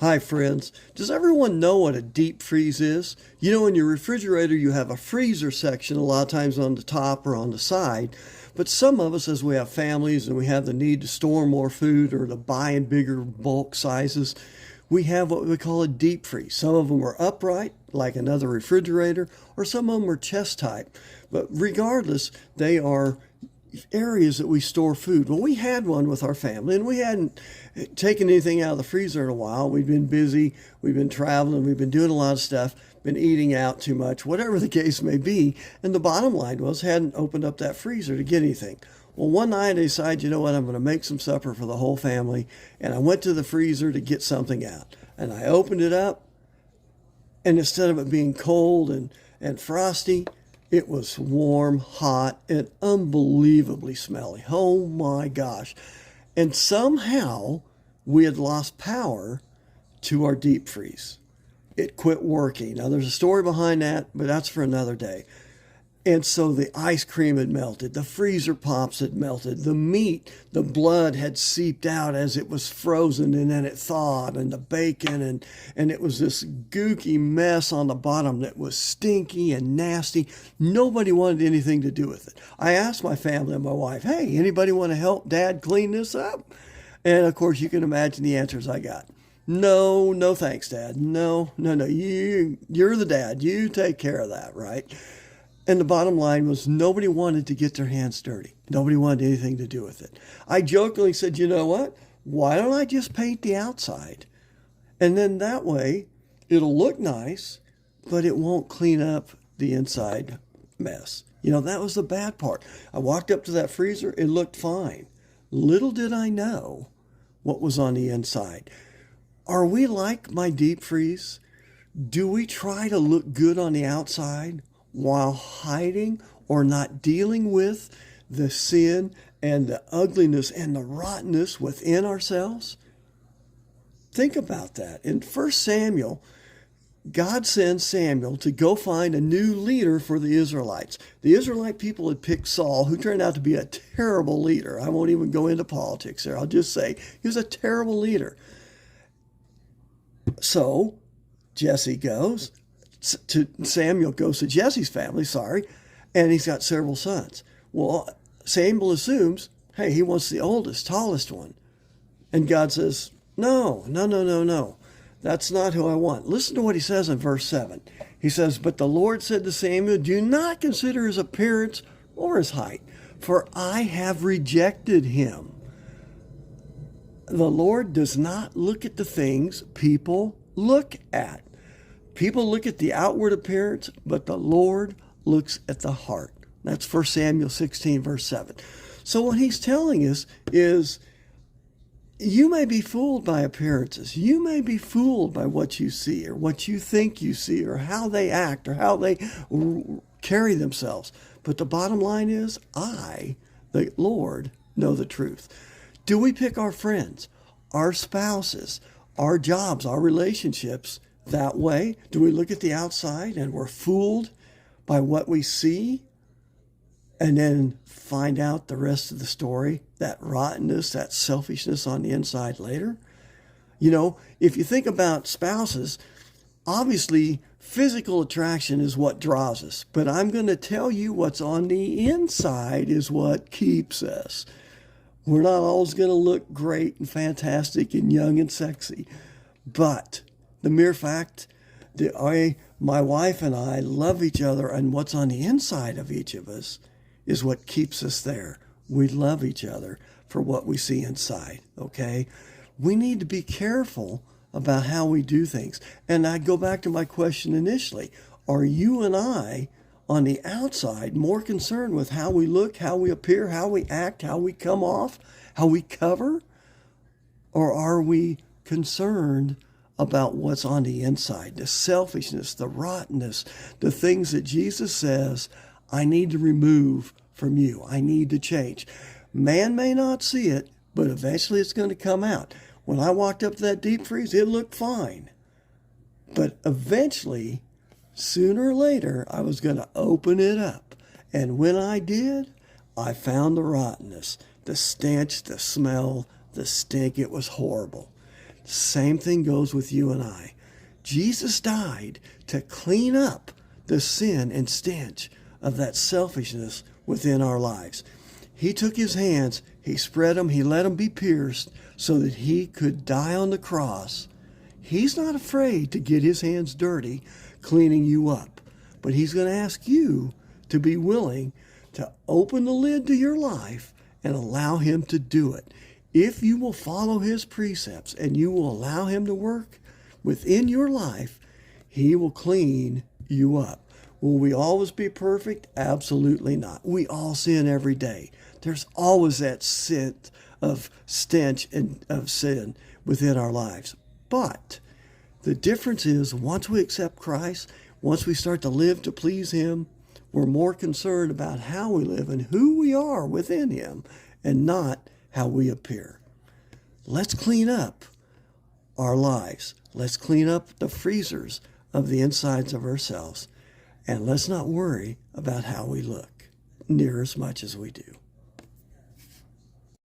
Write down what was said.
Hi, friends. Does everyone know what a deep freeze is? You know, in your refrigerator, you have a freezer section a lot of times on the top or on the side. But some of us, as we have families and we have the need to store more food or to buy in bigger bulk sizes, we have what we call a deep freeze. Some of them are upright, like another refrigerator, or some of them are chest type. But regardless, they are areas that we store food. Well, we had one with our family, and we hadn't taken anything out of the freezer in a while. We've been busy, we've been traveling, we've been doing a lot of stuff, been eating out too much, whatever the case may be. And the bottom line was, hadn't opened up that freezer to get anything. Well, one night I decided, you know what, I'm going to make some supper for the whole family. And I went to the freezer to get something out. And I opened it up, and instead of it being cold and frosty, it was warm, hot, and unbelievably smelly. Oh my gosh. And somehow we had lost power to our deep freeze. It quit working. Now, there's a story behind that, but that's for another day. And so the ice cream had melted, the freezer pops had melted, the meat, the blood had seeped out as it was frozen, and then it thawed, and the bacon, and it was this gooky mess on the bottom that was stinky and nasty. Nobody wanted anything to do with it. I asked my family and my wife, hey, anybody want to help Dad clean this up? And of course, you can imagine the answers I got. No, no thanks, Dad. No, no, no. You're the dad. You take care of that, right? And the bottom line was nobody wanted to get their hands dirty. Nobody wanted anything to do with it. I jokingly said, you know what? Why don't I just paint the outside? And then that way it'll look nice, but it won't clean up the inside mess. You know, that was the bad part. I walked up to that freezer. It looked fine. Little did I know what was on the inside. Are we like my deep freeze? Do we try to look good on the outside while hiding or not dealing with the sin and the ugliness and the rottenness within ourselves? Think about that. In 1 Samuel, God sends Samuel to go find a new leader for the Israelites. The Israelite people had picked Saul, who turned out to be a terrible leader. I won't even go into politics there. I'll just say he was a terrible leader. So Samuel goes to Jesse's family, and he's got several sons. Well, Samuel assumes, hey, he wants the oldest, tallest one. And God says, no. That's not who I want. Listen to what he says in verse 7. He says, but the Lord said to Samuel, do not consider his appearance or his height, for I have rejected him. The Lord does not look at the things people look at. People look at the outward appearance, but the Lord looks at the heart. That's 1 Samuel 16, verse 7. So what he's telling us is, you may be fooled by appearances. You may be fooled by what you see or what you think you see or how they act or how they carry themselves. But the bottom line is, I, the Lord, know the truth. Do we pick our friends, our spouses, our jobs, our relationships that way? Do we look at the outside and we're fooled by what we see and then find out the rest of the story, that rottenness, that selfishness on the inside later? You know, if you think about spouses, obviously physical attraction is what draws us, but I'm going to tell you what's on the inside is what keeps us. We're not always going to look great and fantastic and young and sexy, but the mere fact that my wife and I love each other, and what's on the inside of each of us is what keeps us there. We love each other for what we see inside, okay? We need to be careful about how we do things. And I go back to my question initially. Are you and I on the outside more concerned with how we look, how we appear, how we act, how we come off, how we cover? Or are we concerned about what's on the inside, the selfishness, the rottenness, the things that Jesus says, I need to remove from you. I need to change. Man may not see it, but eventually it's going to come out. When I walked up to that deep freeze, it looked fine. But eventually, sooner or later, I was going to open it up. And when I did, I found the rottenness, the stench, the smell, the stink. It was horrible. Same thing goes with you and I. Jesus died to clean up the sin and stench of that selfishness within our lives. He took his hands, he spread them, he let them be pierced so that he could die on the cross. He's not afraid to get his hands dirty cleaning you up, but he's going to ask you to be willing to open the lid to your life and allow him to do it. If you will follow his precepts and you will allow him to work within your life, he will clean you up. Will we always be perfect? Absolutely not. We all sin every day. There's always that scent of stench and of sin within our lives. But the difference is once we accept Christ, once we start to live to please him, we're more concerned about how we live and who we are within him and not how we appear. Let's clean up our lives. Let's clean up the freezers of the insides of ourselves. And let's not worry about how we look near as much as we do.